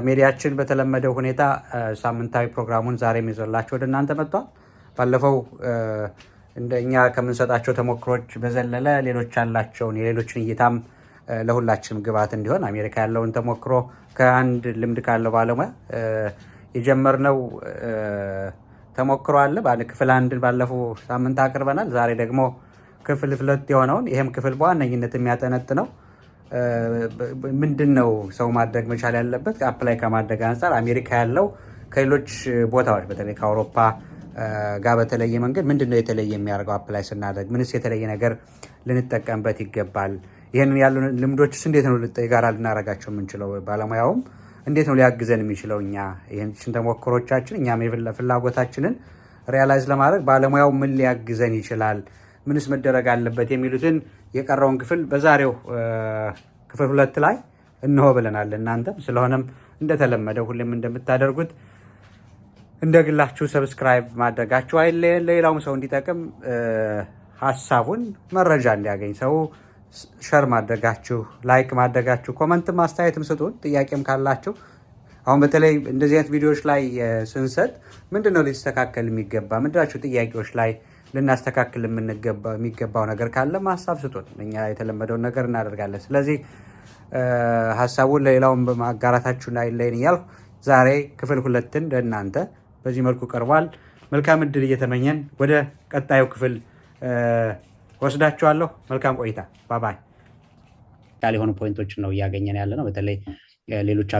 ሜዲያችን በተለመደው ሁኔታ ሳምንታዊ ፕሮግራሙን ዛሬም ይዘላችሁ ወደ እናንተ መጥቷል። ባለፈው እንደኛ ከምንሰጣቸው ተሞክሮች በዘለለ ሌሎች ያላቸውን የሌሎችን እይታም ለሁላችንም ግብዓት እንዲሆን አሜሪካ ያለውን ተሞክሮ ከአንድ ልምድ ካለው ባለሙያ የጀመርነው ተሞክሮ አለ። ክፍል 1 ባለፈው ሳምንት አቅርበናል። ዛሬ ደግሞ ክፍል 2 የሆነውን ይሄም ክፍል በዋነኝነት የሚያጠነጥነው ምንድነው ሰው ማድረግ መቻል ያለበት አፕላይ ከማድረግ አንፃር አሜሪካ ያለው ከሌሎች ቦታዎች በተለይ ከአውሮፓ ጋር በተለየ መንገድ ምንድነው የተለየ የሚያደርገው አፕላይ ስናደርግ ምንስ የተለየ ነገር ልንጠቀምበት ይገባል? ይሄንን ያሉ ልምዶችስ እንዴት ነው ጋራ ልናረጋቸው የምንችለው? ባለሙያውም እንዴት ነው ሊያግዘን የሚችለው? እኛ ይሄን ተሞክሮቻችን እኛም ፍላጎታችንን ሪያላይዝ ለማድረግ ባለሙያው ምን ሊያግዘን ይችላል? ምንስ መደረግ አለበት? የሚሉትን የቀረውን ክፍል በዛሬው ክፍል 2 ላይ እንሆ ብለናል እናንተም። ስለሆነም እንደተለመደው ሁሌም እንደምታደርጉት እንደግላችሁ ሰብስክራይብ ማድረጋችሁ አይለየን። ለሌላውም ሰው እንዲጠቅም ሀሳቡን መረጃ እንዲያገኝ ሰው ሸር ማድረጋችሁ፣ ላይክ ማድረጋችሁ፣ ኮመንትም አስተያየትም ስጡን። ጥያቄም ካላችሁ አሁን በተለይ እንደዚህ አይነት ቪዲዮዎች ላይ ስንሰጥ ምንድነው ሊስተካከል የሚገባ ምንድናቸው ጥያቄዎች ላይ ልናስተካክል የሚገባው ነገር ካለ ሀሳብ ስጡን። እኛ የተለመደውን ነገር እናደርጋለን። ስለዚህ ሀሳቡን ለሌላውን በማጋራታችሁና አይለየን እያልኩ ዛሬ ክፍል 2ን ለእናንተ በዚህ መልኩ ቀርቧል። መልካም እድል እየተመኘን ወደ ቀጣዩ ክፍል ወስዳችኋለሁ። መልካም ቆይታ። ባባይ። የሆኑ ፖይንቶችን ነው እያገኘን ያለ ነው። በተለይ ከሌሎች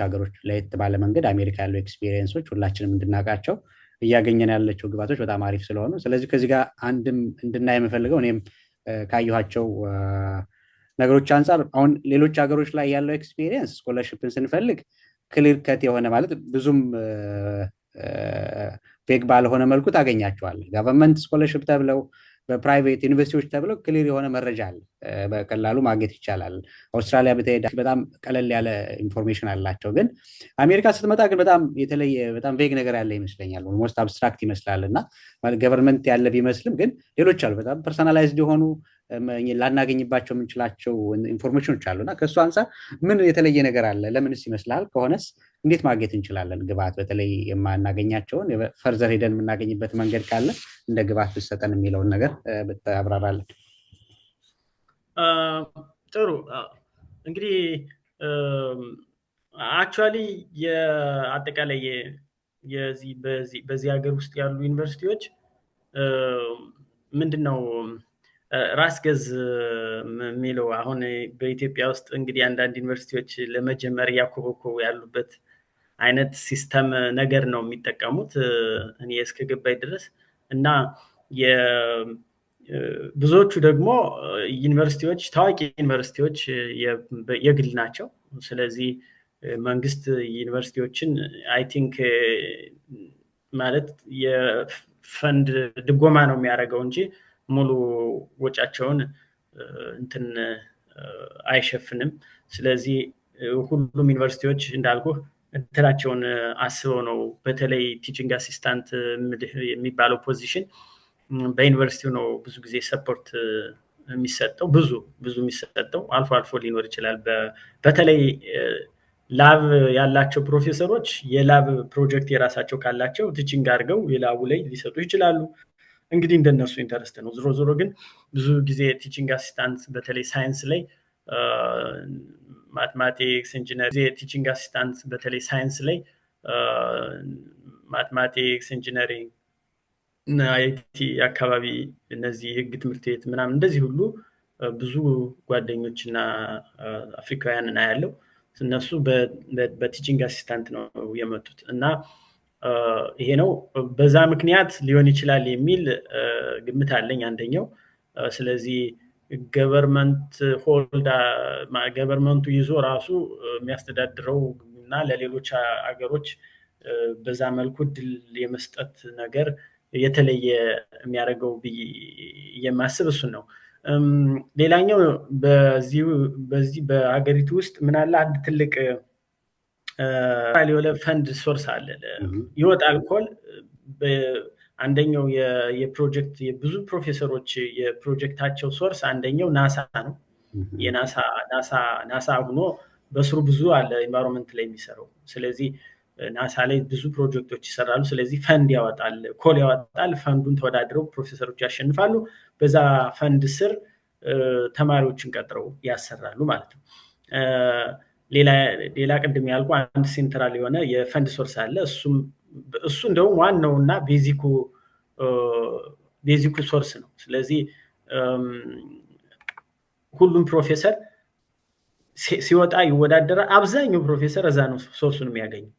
ሀገሮች ለየት ባለ መንገድ አሜሪካ ያለው ኤክስፒሪየንሶች ሁላችንም እንድናውቃቸው እያገኘን ያለቸው ግባቶች በጣም አሪፍ ስለሆኑ ስለዚህ ከዚህ ጋር አንድም እንድናይ የምፈልገው እኔም ካየኋቸው ነገሮች አንፃር አሁን ሌሎች ሀገሮች ላይ ያለው ኤክስፒሪየንስ ስኮለርሺፕን ስንፈልግ ክሊር ከት የሆነ ማለት ብዙም ፌክ ባልሆነ መልኩ ታገኛቸዋለህ። ገቨርንመንት ስኮለርሺፕ ተብለው በፕራይቬት ዩኒቨርሲቲዎች ተብለው ክሊር የሆነ መረጃ አለ፣ በቀላሉ ማግኘት ይቻላል። አውስትራሊያ ብትሄድ በጣም ቀለል ያለ ኢንፎርሜሽን አላቸው። ግን አሜሪካ ስትመጣ ግን በጣም የተለየ በጣም ቬግ ነገር ያለ ይመስለኛል። ኦልሞስት አብስትራክት ይመስላል እና ገቨርንመንት ያለ ቢመስልም ግን ሌሎች አሉ በጣም ፐርሰናላይዝድ የሆኑ ላናገኝባቸው የምንችላቸው ኢንፎርሜሽኖች አሉና ከእሱ አንፃር ምን የተለየ ነገር አለ? ለምንስ ይመስላል? ከሆነስ እንዴት ማግኘት እንችላለን? ግብዓት በተለይ የማናገኛቸውን ፈርዘር ሄደን የምናገኝበት መንገድ ካለ እንደ ግብዓት ብትሰጠን የሚለውን ነገር ብታብራራለን። ጥሩ። እንግዲህ አክቹዋሊ የአጠቃላይ በዚህ ሀገር ውስጥ ያሉ ዩኒቨርሲቲዎች ምንድነው ራስ ገዝ የሚለው አሁን በኢትዮጵያ ውስጥ እንግዲህ አንዳንድ ዩኒቨርሲቲዎች ለመጀመር እያኮበኮቡ ያሉበት አይነት ሲስተም ነገር ነው የሚጠቀሙት እኔ እስከገባኝ ድረስ እና ብዙዎቹ ደግሞ ዩኒቨርሲቲዎች ታዋቂ ዩኒቨርሲቲዎች የግል ናቸው። ስለዚህ መንግስት ዩኒቨርሲቲዎችን አይ ቲንክ ማለት የፈንድ ድጎማ ነው የሚያደርገው እንጂ ሙሉ ወጫቸውን እንትን አይሸፍንም። ስለዚህ ሁሉም ዩኒቨርሲቲዎች እንዳልኩ እንትናቸውን አስበው ነው በተለይ ቲቺንግ አሲስታንት የሚባለው ፖዚሽን በዩኒቨርሲቲው ነው ብዙ ጊዜ ሰፖርት የሚሰጠው ብዙ የሚሰጠው አልፎ አልፎ ሊኖር ይችላል። በተለይ ላብ ያላቸው ፕሮፌሰሮች የላብ ፕሮጀክት የራሳቸው ካላቸው ቲቺንግ አድርገው የላቡ ላይ ሊሰጡ ይችላሉ። እንግዲህ እንደነሱ ኢንተረስት ነው። ዞሮ ዞሮ ግን ብዙ ጊዜ ቲቺንግ አሲስታንት በተለይ ሳይንስ ላይ ማትማቲክስ ኢንጂነር ቲቺንግ አሲስታንት በተለይ ሳይንስ ላይ ማትማቲክስ ኢንጂነሪንግ እና አይቲ አካባቢ እነዚህ ህግ ትምህርት ቤት ምናምን እንደዚህ ሁሉ ብዙ ጓደኞችና አፍሪካውያን እና ያለው እነሱ በቲቺንግ አሲስታንት ነው የመጡት እና ይሄ ነው በዛ ምክንያት ሊሆን ይችላል የሚል ግምት አለኝ አንደኛው። ስለዚህ ገቨርንመንቱ ይዞ ራሱ የሚያስተዳድረው እና ለሌሎች ሀገሮች በዛ መልኩ ድል የመስጠት ነገር የተለየ የሚያደርገው የማስብ እሱን ነው። ሌላኛው በዚህ በሀገሪቱ ውስጥ ምን አለ አንድ ትልቅ የሆነ ፈንድ ሶርስ አለ ይወጣል ኮል አንደኛው የፕሮጀክት የብዙ ፕሮፌሰሮች የፕሮጀክታቸው ሶርስ አንደኛው ናሳ ነው። ናሳ ሆኖ በስሩ ብዙ አለ ኢንቫይሮንመንት ላይ የሚሰራው። ስለዚህ ናሳ ላይ ብዙ ፕሮጀክቶች ይሰራሉ። ስለዚህ ፈንድ ያወጣል፣ ኮል ያወጣል። ፈንዱን ተወዳድረው ፕሮፌሰሮች ያሸንፋሉ። በዛ ፈንድ ስር ተማሪዎችን ቀጥረው ያሰራሉ ማለት ነው። ሌላ ቅድም ያልኩ አንድ ሴንትራል የሆነ የፈንድ ሶርስ አለ። እሱ እንደውም ዋናው እና ቤዚኩ ሶርስ ነው። ስለዚህ ሁሉም ፕሮፌሰር ሲወጣ ይወዳደራል። አብዛኛው ፕሮፌሰር እዛ ነው ሶርሱን የሚያገኘው።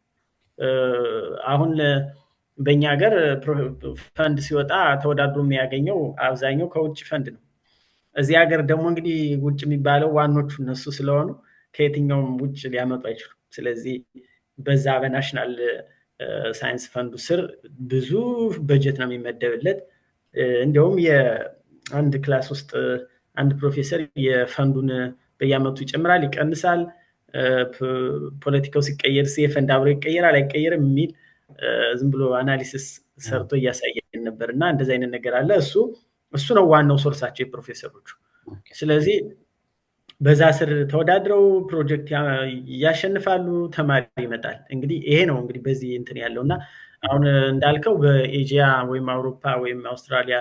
አሁን በእኛ ሀገር ፈንድ ሲወጣ ተወዳድሮ የሚያገኘው አብዛኛው ከውጭ ፈንድ ነው። እዚህ ሀገር ደግሞ እንግዲህ ውጭ የሚባለው ዋኖቹ እነሱ ስለሆኑ ከየትኛውም ውጭ ሊያመጡ አይችሉም። ስለዚህ በዛ በናሽናል ሳይንስ ፈንዱ ስር ብዙ በጀት ነው የሚመደብለት። እንዲሁም የአንድ ክላስ ውስጥ አንድ ፕሮፌሰር የፈንዱን በየአመቱ ይጨምራል፣ ይቀንሳል፣ ፖለቲካው ሲቀየር የፈንድ አብሮ ይቀየራል አይቀየርም የሚል ዝም ብሎ አናሊሲስ ሰርቶ እያሳየን ነበር። እና እንደዚህ አይነት ነገር አለ። እሱ ነው ዋናው ሶርሳቸው የፕሮፌሰሮቹ። ስለዚህ በዛ ስር ተወዳድረው ፕሮጀክት ያሸንፋሉ፣ ተማሪ ይመጣል። እንግዲህ ይሄ ነው እንግዲህ በዚህ እንትን ያለው እና አሁን እንዳልከው በኤዥያ ወይም አውሮፓ ወይም አውስትራሊያ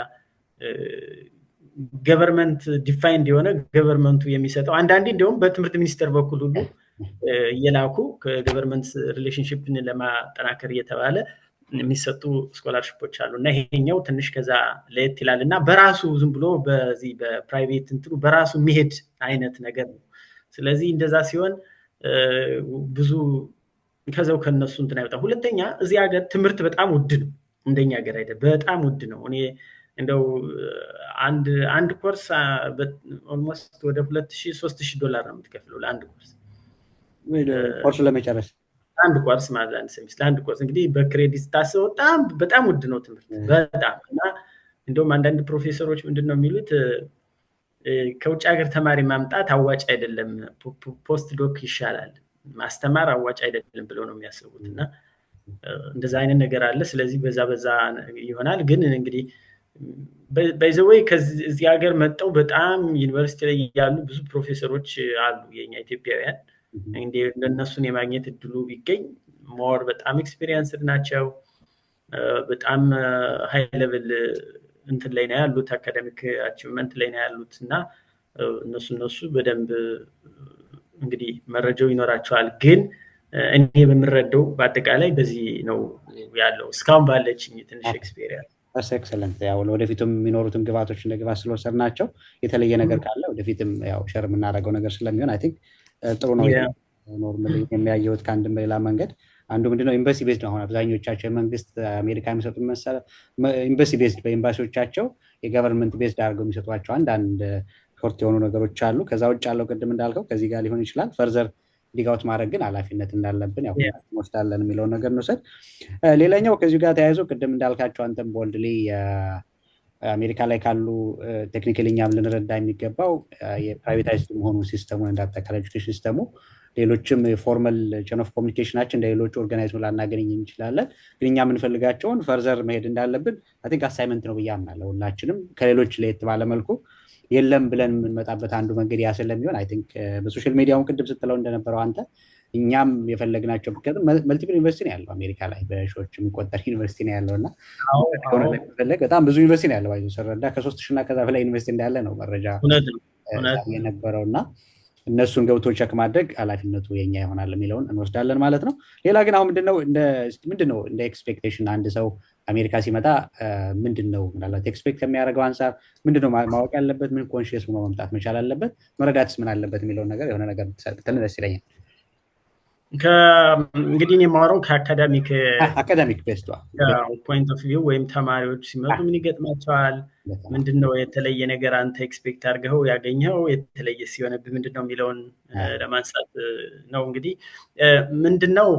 ገቨርንመንት ዲፋይንድ የሆነ ገቨርንመንቱ የሚሰጠው አንዳንዴ እንዲሁም በትምህርት ሚኒስቴር በኩል ሁሉ እየላኩ ከገቨርንመንት ሪሌሽንሽፕን ለማጠናከር እየተባለ የሚሰጡ ስኮላርሽፖች አሉ እና ይሄኛው ትንሽ ከዛ ለየት ይላል እና በራሱ ዝም ብሎ በዚህ በፕራይቬት እንትኑ በራሱ የሚሄድ አይነት ነገር ነው። ስለዚህ እንደዛ ሲሆን ብዙ ከዛው ከነሱ እንትን አይወጣም። ሁለተኛ እዚህ ሀገር ትምህርት በጣም ውድ ነው፣ እንደኛ ሀገር አይደለም፣ በጣም ውድ ነው። እኔ እንደው አንድ ኮርስ ኦልሞስት ወደ $2000-3000 ነው የምትከፍለው ለአንድ ኮርስ ለመጨረስ አንድ ኮርስ ማለት አንድ ሴሚስተር አንድ ኮርስ እንግዲህ በክሬዲት ታስበው በጣም ውድ ነው ትምህርት በጣም። እና እንደውም አንዳንድ ፕሮፌሰሮች ምንድነው የሚሉት ከውጭ ሀገር ተማሪ ማምጣት አዋጭ አይደለም፣ ፖስት ዶክ ይሻላል፣ ማስተማር አዋጭ አይደለም ብለው ነው የሚያስቡት። እና እንደዛ አይነት ነገር አለ። ስለዚህ በዛ ይሆናል። ግን እንግዲህ በዘወይ ከዚህ ሀገር መጣው በጣም ዩኒቨርሲቲ ላይ ያሉ ብዙ ፕሮፌሰሮች አሉ የኛ ኢትዮጵያውያን። እንግዲህ እነሱን የማግኘት እድሉ ቢገኝ ሞር በጣም ኤክስፒሪየንስድ ናቸው፣ በጣም ሃይ ሌቭል እንትን ላይ ነው ያሉት፣ አካዳሚክ አቺቭመንት ላይ ነው ያሉት እና እነሱ በደንብ እንግዲህ መረጃው ይኖራቸዋል። ግን እኔ በምረዳው በአጠቃላይ በዚህ ነው ያለው እስካሁን ባለችኝ ትንሽ ኤክስፒሪየንስ። ኤክሰለንት። ያው ወደፊቱም የሚኖሩትን ግባቶች እንደ ግባት ስለወሰድናቸው የተለየ ነገር ካለ ወደፊትም ያው ሸር የምናደርገው ነገር ስለሚሆን አይ ቲንክ ጥሩ ነው። ኖርማሊ የሚያየሁት ከአንድም በሌላ መንገድ አንዱ ምንድነው ኤምባሲ ቤዝድ ነው። አሁን አብዛኞቻቸው የመንግስት አሜሪካ የሚሰጡት መሰለ ኤምባሲ ቤዝድ በኤምባሲዎቻቸው የገቨርንመንት ቤዝድ አድርገው የሚሰጧቸው አንዳንድ ሾርት የሆኑ ነገሮች አሉ። ከዛ ውጭ ያለው ቅድም እንዳልከው ከዚህ ጋር ሊሆን ይችላል። ፈርዘር ዲጋውት ማድረግ ግን ኃላፊነት እንዳለብን ያው እንወስዳለን የሚለውን ነገር እንውሰድ። ሌላኛው ከዚሁ ጋር ተያይዞ ቅድም እንዳልካቸው አንተም ቦልድሊ አሜሪካ ላይ ካሉ ቴክኒካሊ እኛም ልንረዳ የሚገባው የፕራይቬታይዝድ መሆኑ ሲስተሙን እንዳጠቃላይ ኤጁኬሽን ሲስተሙ ሌሎችም ፎርማል ቼን ኦፍ ኮሚኒኬሽናችን እንደ ሌሎች ኦርጋናይዝ ላናገኝ እንችላለን። ግን እኛ የምንፈልጋቸውን ፈርዘር መሄድ እንዳለብን አይ ቲንክ አሳይመንት ነው ብዬ አምናለሁ። ሁላችንም ከሌሎች ለየት ባለ መልኩ የለም ብለን የምንመጣበት አንዱ መንገድ ያ ስለሚሆን አይ ቲንክ በሶሻል ሚዲያውን ቅድም ስትለው እንደነበረው አንተ እኛም የፈለግናቸው ምክንያቱም መልቲፕል ዩኒቨርሲቲ ነው ያለው አሜሪካ ላይ በሺዎች የሚቆጠር ዩኒቨርሲቲ ነው ያለው እና በጣም ብዙ ዩኒቨርሲቲ ነው ያለው። ስረዳ ከ3000 እና ከዛ በላይ ዩኒቨርሲቲ እንዳለ ነው መረጃ የነበረው እና እነሱን ገብቶ ቸክ ማድረግ ኃላፊነቱ የኛ ይሆናል የሚለውን እንወስዳለን ማለት ነው። ሌላ ግን አሁን ምንድነው እንደ ኤክስፔክቴሽን አንድ ሰው አሜሪካ ሲመጣ ምንድነው ምናልባት ኤክስፔክት ከሚያደርገው አንፃር ምንድነው ማወቅ ያለበት? ምን ኮንሺየስ ሆኖ መምጣት መቻል አለበት? መረዳትስ ምን አለበት የሚለውን ነገር የሆነ ነገር ብትል ደስ ይለኛል። እንግዲህ የማወራው ከአካዳሚክ ቤስድ ፖይንት ኦፍ ቪው ወይም ተማሪዎች ሲመጡ ምን ይገጥማቸዋል፣ ምንድነው የተለየ ነገር አንተ ኤክስፔክት አድርገው ያገኘው የተለየ ሲሆንብህ ምንድነው የሚለውን ለማንሳት ነው። እንግዲህ ምንድነው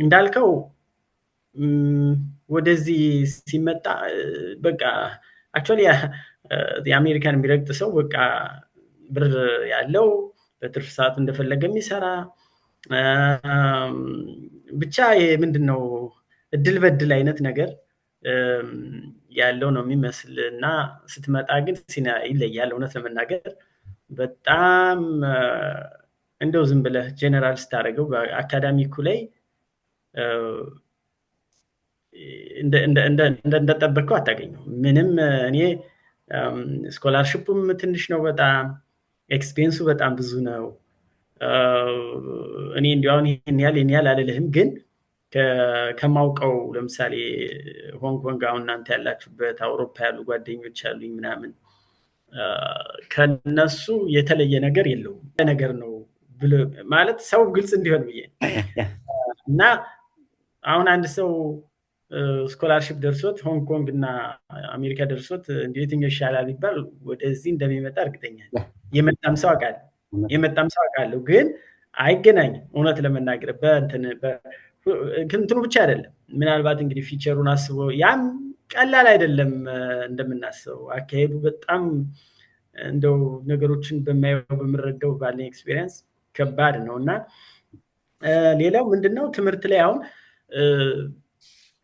እንዳልከው ወደዚህ ሲመጣ በቃ አክቹዋሊ የአሜሪካን የሚረግጥ ሰው በቃ ብር ያለው በትርፍ ሰዓቱ እንደፈለገ የሚሰራ ብቻ ምንድነው እድል በድል አይነት ነገር ያለው ነው የሚመስል እና ስትመጣ ግን ይለያል። እውነት ለመናገር በጣም እንደው ዝም ብለህ ጀነራል ስታደርገው በአካዳሚኩ ላይ እንደጠበቅከው አታገኘው። ምንም እኔ ስኮላርሽፑም ትንሽ ነው፣ በጣም ኤክስፔንሱ በጣም ብዙ ነው። እኔ እንዲያውን ይህን ያህል አልልህም፣ ግን ከማውቀው ለምሳሌ ሆንግ ኮንግ አሁን እናንተ ያላችሁበት አውሮፓ ያሉ ጓደኞች ያሉኝ ምናምን ከነሱ የተለየ ነገር የለውም ነገር ነው ማለት ሰው ግልጽ እንዲሆን ብዬ እና አሁን አንድ ሰው ስኮላርሽፕ ደርሶት ሆንግ ኮንግ እና አሜሪካ ደርሶት የትኛው ይሻላል ቢባል ወደዚህ እንደሚመጣ እርግጠኛ የመጣም ሰው አውቃለሁ፣ ግን አይገናኝም። እውነት ለመናገር እንትኑ ብቻ አይደለም። ምናልባት እንግዲህ ፊቸሩን አስቦ ያም ቀላል አይደለም እንደምናስበው። አካሄዱ በጣም እንደው ነገሮችን በማየው በምረዳው ባለኝ ኤክስፔሪየንስ ከባድ ነው እና ሌላው ምንድነው ትምህርት ላይ አሁን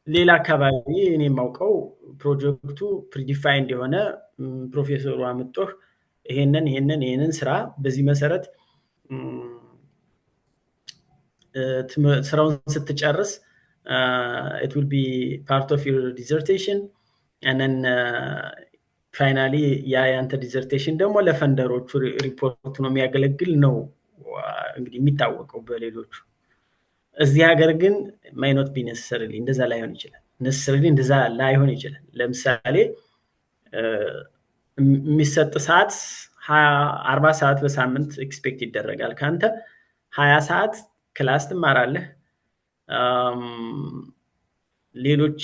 ሌላ አካባቢ እኔ የማውቀው ፕሮጀክቱ ፕሪዲፋይንድ የሆነ ፕሮፌሰሩ አምጦህ ይሄንን ስራ በዚህ መሰረት ስራውን ስትጨርስ it will be part of your dissertation and then finally ያንተ ዲዘርቴሽን ደግሞ ለፈንደሮቹ ሪፖርት ነው የሚያገለግል ነው እንግዲህ የሚታወቀው በሌሎቹ። እዚህ ሀገር ግን ማይኖት ቢ necessarily እንደዛ ላይሆን ይችላል። ለምሳሌ የሚሰጥ ሰዓት 40 ሰዓት በሳምንት ኤክስፔክት ይደረጋል ካንተ። 20 ሰዓት ክላስ ትማራለህ፣ ሌሎች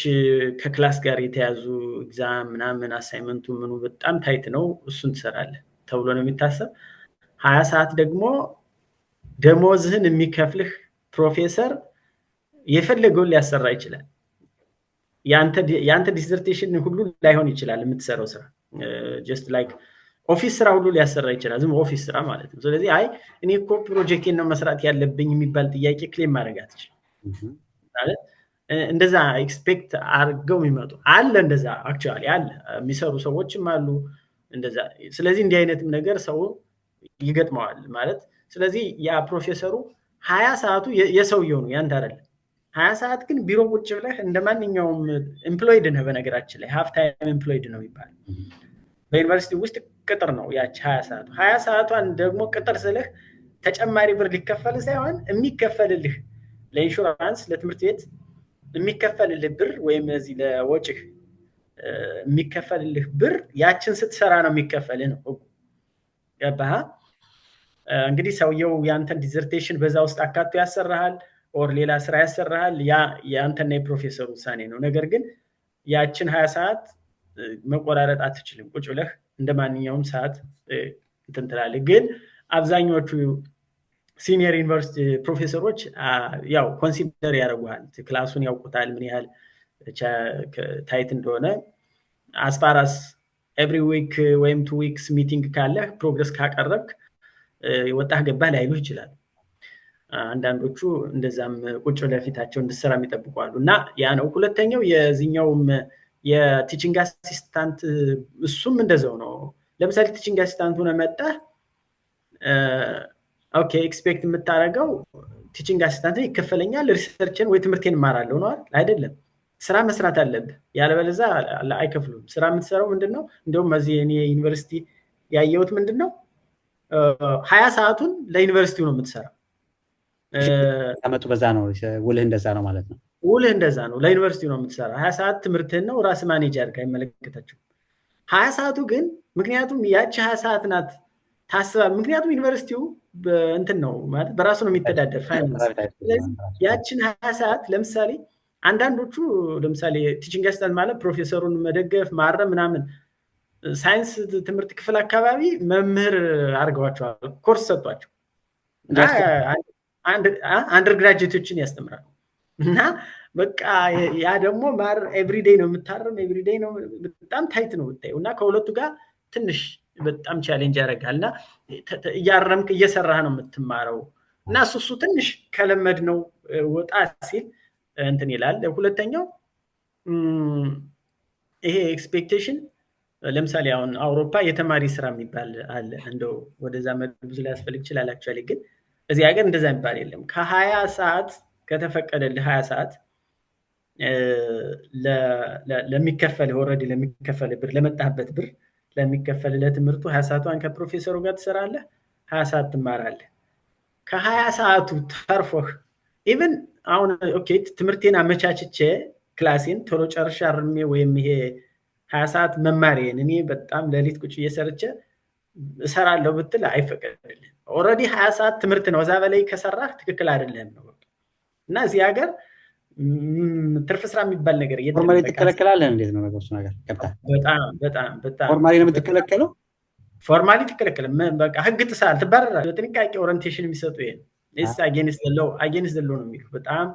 ከክላስ ጋር የተያዙ ኤግዛም ምናምን አሳይመንቱ ምኑ በጣም ታይት ነው፣ እሱን ትሰራለህ ተብሎ ነው የሚታሰብ። 20 ሰዓት ደግሞ ደሞዝህን የሚከፍልህ ፕሮፌሰር የፈለገውን ሊያሰራ ይችላል። ያንተ ዲሰርቴሽን ሁሉ ላይሆን ይችላል የምትሰራው ስራ፣ ጀስት ላይክ ኦፊስ ስራ ሁሉ ሊያሰራ ይችላል፣ ዝም ኦፊስ ስራ ማለት ነው። ስለዚህ እኔ እኮ ፕሮጀክቴን ነው መስራት ያለብኝ የሚባል ጥያቄ ክሌም ማድረግ አትችልም ማለት እንደዛ ኤክስፔክት አድርገው የሚመጡ አለ። እንደዛ አክቹዋሊ አለ፣ የሚሰሩ ሰዎችም አሉ እንደዛ። ስለዚህ እንዲህ አይነትም ነገር ሰው ይገጥመዋል ማለት። ስለዚህ ያ ፕሮፌሰሩ 20 ሰዓቱ የሰውየው ነው ያንተ አይደለም። 20 ሰዓት ግን ቢሮ ቁጭ ብለህ እንደማንኛውም ኤምፕሎይድ ነህ። በነገራችን ላይ ሃፍ ታይም ኤምፕሎይድ ነው የሚባለው በዩኒቨርሲቲ ውስጥ ቅጥር ነው ያቺ 20 ሰዓቱ። 20 ሰዓቷን ደግሞ ቅጥር ስልህ ተጨማሪ ብር ሊከፈል ሳይሆን የሚከፈልልህ ለኢንሹራንስ ለትምህርት ቤት የሚከፈልልህ ብር ወይም እዚህ ለወጭህ የሚከፈልልህ ብር ያችን ስትሰራ ነው የሚከፈልህ ነው። ገባህ? እንግዲህ ሰውየው ያንተን ዲዘርቴሽን በዛ ውስጥ አካቶ ያሰራሃል ኦር ሌላ ስራ ያሰራሃል። ያንተና የፕሮፌሰሩ ውሳኔ ነው። ነገር ግን ያችን 20 ሰዓት መቆራረጥ አትችልም። ቁጭ ብለህ እንደማንኛውም ሰዓት እንትን ትላለህ። ግን አብዛኞቹ ሲኒየር ዩኒቨርሲቲ ፕሮፌሰሮች ያው ኮንሲደር ያደርጉሃል፣ ክላሱን ያውቁታል ምን ያህል ታይት እንደሆነ። አስፓራስ ኤቭሪ ዊክ ወይም 2 ዊክስ ሚቲንግ ካለህ ፕሮግረስ ካቀረብክ ወጣህ ገባህ ላይሉ ይችላል። አንዳንዶቹ እንደዛም ቁጭ ለፊታቸው እንድሰራ የሚጠብቋሉ እና ያ ነው። ሁለተኛው የዚህኛውም የቲቺንግ አሲስታንት እሱም እንደዛው ነው። ለምሳሌ ቲቺንግ አሲስታንት ሆነ መጣህ ኦኬ ኤክስፔክት የምታደርገው ቲቺንግ አሲስታንት ይከፈለኛል ሪሰርችን ወይ ትምህርቴን እማራለሁ ነው አይደለም። ስራ መስራት አለብህ፣ ያለበለዚያ አይከፍሉም። ስራ የምትሰራው ምንድነው? እንደውም እዚህ እኔ ዩኒቨርሲቲ ያየሁት ምንድነው 20 ሰዓቱን ለዩኒቨርሲቲው ነው የምትሰራው። አመጡ በዛ ነው ውልህ እንደዛ ነው ማለት ነው። ውልህ እንደዛ ነው፣ ለዩኒቨርሲቲው ነው የምትሰራው። 20 ሰዓት ትምህርትህን ነው ራስ ማኔጅ አድርጋ አይመለከታቸው። 20 ሰዓቱ ግን ምክንያቱም ያቺ 20 ሰዓት ናት ታስባ፣ ምክንያቱም ዩኒቨርሲቲው እንትን ነው ማለት በራሱ ነው የሚተዳደር ፋይናንስ። ስለዚህ ያችን 20 ሰዓት ለምሳሌ አንዳንዶቹ ለምሳሌ ቲቺንግ አሲስታንት ማለት ፕሮፌሰሩን መደገፍ ማረም ምናምን ሳይንስ ትምህርት ክፍል አካባቢ መምህር አድርገዋቸዋል፣ ኮርስ ሰጧቸው አንደር ግራጁዌቶችን ያስተምራሉ። እና በቃ ያ ደግሞ ማር ኤቭሪዴይ ነው የምታረም፣ ኤቭሪዴይ ነው በጣም ታይት ነው ብታየው። እና ከሁለቱ ጋር ትንሽ በጣም ቻሌንጅ ያደርጋል። እና እያረምክ እየሰራህ ነው የምትማረው። እና እሱ ትንሽ ከለመድ ነው ወጣ ሲል እንትን ይላል። ሁለተኛው ይሄ ኤክስፔክቴሽን ለምሳሌ አሁን አውሮፓ የተማሪ ስራ የሚባል አለ። እንደው ወደዛ ብዙ ሊያስፈልግ ይችላል። አክቹዋሊ ግን እዚህ ሀገር እንደዛ የሚባል የለም። ከ20 ሰዓት ከተፈቀደልህ 20 ሰዓት ለሚከፈል ኦልሬዲ ለሚከፈል ብር ለመጣህበት ብር ለሚከፈል ለትምህርቱ 20 ሰዓቷን ከፕሮፌሰሩ ጋር ትሰራለህ፣ 20 ሰዓት ትማራለህ። ከ20 ሰዓቱ ተርፎህ ኢቭን አሁን ኦኬ ትምህርቴን አመቻችቼ ክላሴን ቶሎ ጨርሼ አርሜ ወይም ይሄ 20 ሰዓት መማሪያን እኔ በጣም ሌሊት ቁጭ እየሰርቼ እሰራለሁ ብትል አይፈቀድልህም። ኦልሬዲ 20 ሰዓት ትምህርት ነው። እዛ በላይ ከሰራህ ትክክል አይደለም ነው። እና እዚህ ሀገር ትርፍ ስራ የሚባል ነገር ፎርማሊ ትከለከላለህ። እንዴት ነው ነገሩ? ነገር በጣም ፎርማሊ ነው የምትከለከለው። ፎርማሊ ትከለከለም። በቃ ህግ ጥሰሃል፣ ትባረራለህ። በጥንቃቄ ኦሪንቴሽን የሚሰጡ ይሄ ኢስ አጌንስት ዘ ሎው ነው የሚሉ በጣም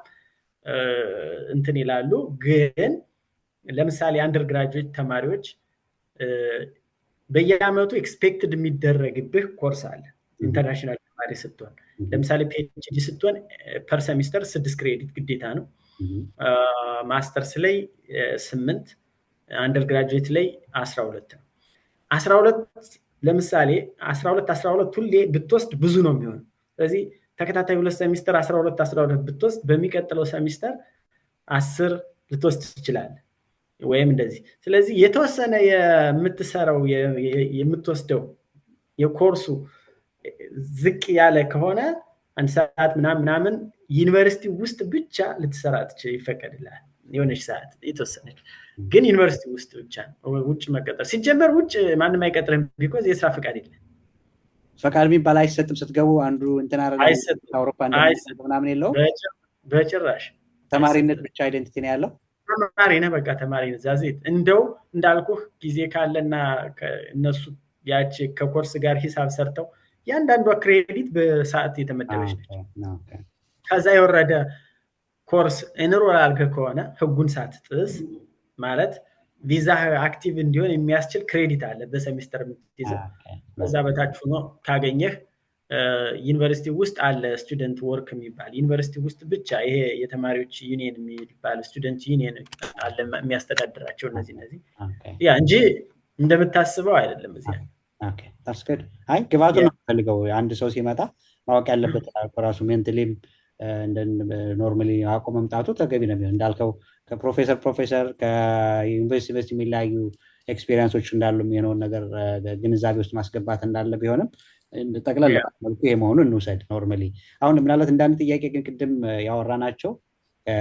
እንትን ይላሉ። ግን ለምሳሌ አንደር ግራጁዌት ተማሪዎች በየአመቱ ኤክስፔክትድ የሚደረግብህ ኮርስ አለ። ኢንተርናሽናል ተማሪ ስትሆን ለምሳሌ ፒኤችዲ ስትሆን ፐር ሰሚስተር 6 ክሬዲት ግዴታ ነው። ማስተርስ ላይ 8፣ አንደር ግራጁዌት ላይ 12 ነው። 12 ለምሳሌ 12 ሁሌ ብትወስድ ብዙ ነው የሚሆነው። ስለዚህ ተከታታይ 2 ሰሚስተር 12 ብትወስድ በሚቀጥለው ሰሚስተር 10 ልትወስድ ትችላለህ ወይም እንደዚህ። ስለዚህ የተወሰነ የምትሰራው የምትወስደው የኮርሱ ዝቅ ያለ ከሆነ 1 ሰዓት ምናምን ዩኒቨርሲቲ ውስጥ ብቻ ልትሰራ ይፈቀድልሃል። የሆነች ሰዓት የተወሰነች ግን ዩኒቨርሲቲ ውስጥ ብቻ። ውጭ መቀጠር ሲጀመር ውጭ ማንም አይቀጥርም። ቢኮዝ የስራ ፈቃድ የለም። ፈቃድ የሚባል አይሰጥም። ስትገቡ አንዱ እንትን አይሰጥም። አውሮፓ ምናምን የለውም በጭራሽ። ተማሪነት ብቻ አይደንቲቲ ነው ያለው። ተማሪ ነህ፣ በቃ ተማሪ ነህ። ዛዜት እንደው እንዳልኩህ ጊዜ ካለና እነሱ ያቺ ከኮርስ ጋር ሂሳብ ሰርተው ያንዳንዷ ክሬዲት በሰዓት የተመደበች ነች። ከዛ የወረደ ኮርስ እንሮል አልገህ ከሆነ ህጉን ሳትጥስ ማለት ቪዛ አክቲቭ እንዲሆን የሚያስችል ክሬዲት አለ በሰሚስተር የምትይዘው። ከዛ በታች ሆኖ ካገኘህ ዩኒቨርሲቲ ውስጥ አለ ስቱደንት ወርክ የሚባል ዩኒቨርሲቲ ውስጥ ብቻ ይሄ የተማሪዎች ዩኒየን የሚባል ስቱደንት ዩኒየን አለ የሚያስተዳድራቸው እነዚህ ያ እንጂ እንደምታስበው አይደለም። እዚህ አይ ግባቱን ነው የምፈልገው። አንድ ሰው ሲመጣ ማወቅ ያለበት ራሱ ሜንታሊም ኖርማሊ አውቆ መምጣቱ ተገቢ ነው። እንዳልከው ከፕሮፌሰር ከዩኒቨርሲቲ የሚለያዩ ኤክስፔሪንሶች እንዳሉ የሚሆነውን ነገር ግንዛቤ ውስጥ ማስገባት እንዳለ ቢሆንም ጠቅላላ መልኩ ይሄ መሆኑን እንውሰድ። ኖርማሊ አሁን ምናልባት እንዳንድ ጥያቄ ግን ቅድም ያወራናቸው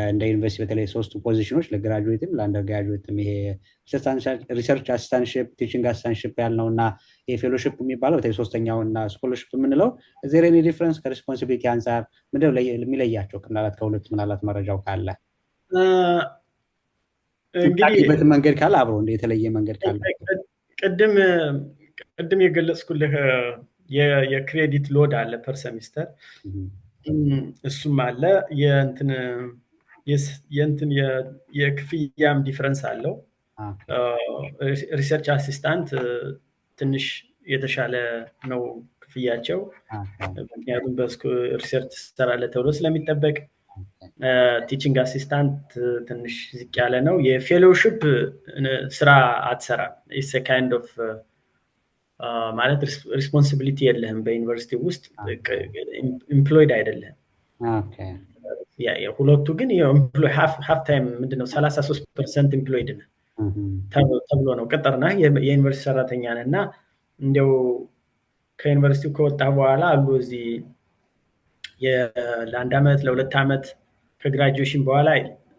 እንደ ዩኒቨርሲቲ በተለይ 3ቱ ፖዚሽኖች ለግራጁዌትም ለአንደር ግራጁዌትም ይሄ ሪሰርች አሲስታንትሺፕ፣ ቲቺንግ አሲስታንትሺፕ ያልነው እና የፌሎሺፕ የሚባለው በተለይ 3ኛው እና ስኮለርሺፕ የምንለው እዚህ ሬኒ ዲፍረንስ ከሪስፖንሲቢሊቲ አንጻር ምንድነው የሚለያቸው? ምናልባት ከሁለቱ ምናልባት መረጃው ካለ እንግዲህ መንገድ ካለ አብሮ እንደ የተለየ መንገድ ካለ ቅድም የገለጽኩልህ የክሬዲት ሎድ አለ ፐር ሰሚስተር። እሱም አለ የእንትን የክፍያም ዲፍረንስ አለው። ሪሰርች አሲስታንት ትንሽ የተሻለ ነው ክፍያቸው፣ ምክንያቱም ሪሰርች ትሰራለህ ተብሎ ስለሚጠበቅ። ቲቺንግ አሲስታንት ትንሽ ዝቅ ያለ ነው። የፌሎሺፕ ስራ አትሰራም። ኢትስ ኤ ካይንድ ኦፍ ማለት ሪስፖንሲቢሊቲ የለህም በዩኒቨርሲቲ ውስጥ ኢምፕሎይድ አይደለህም። ሁለቱ ግን ሃፍ ታይም ምንድነው 33% ኢምፕሎይድ ነህ ተብሎ ነው። ቅጥር ነህ፣ የዩኒቨርሲቲ ሰራተኛ ነህ። እና እንዲያው ከዩኒቨርሲቲው ከወጣ በኋላ አሉ እዚህ ለ1 ዓመት ለ2 ዓመት ከግራጁዌሽን በኋላ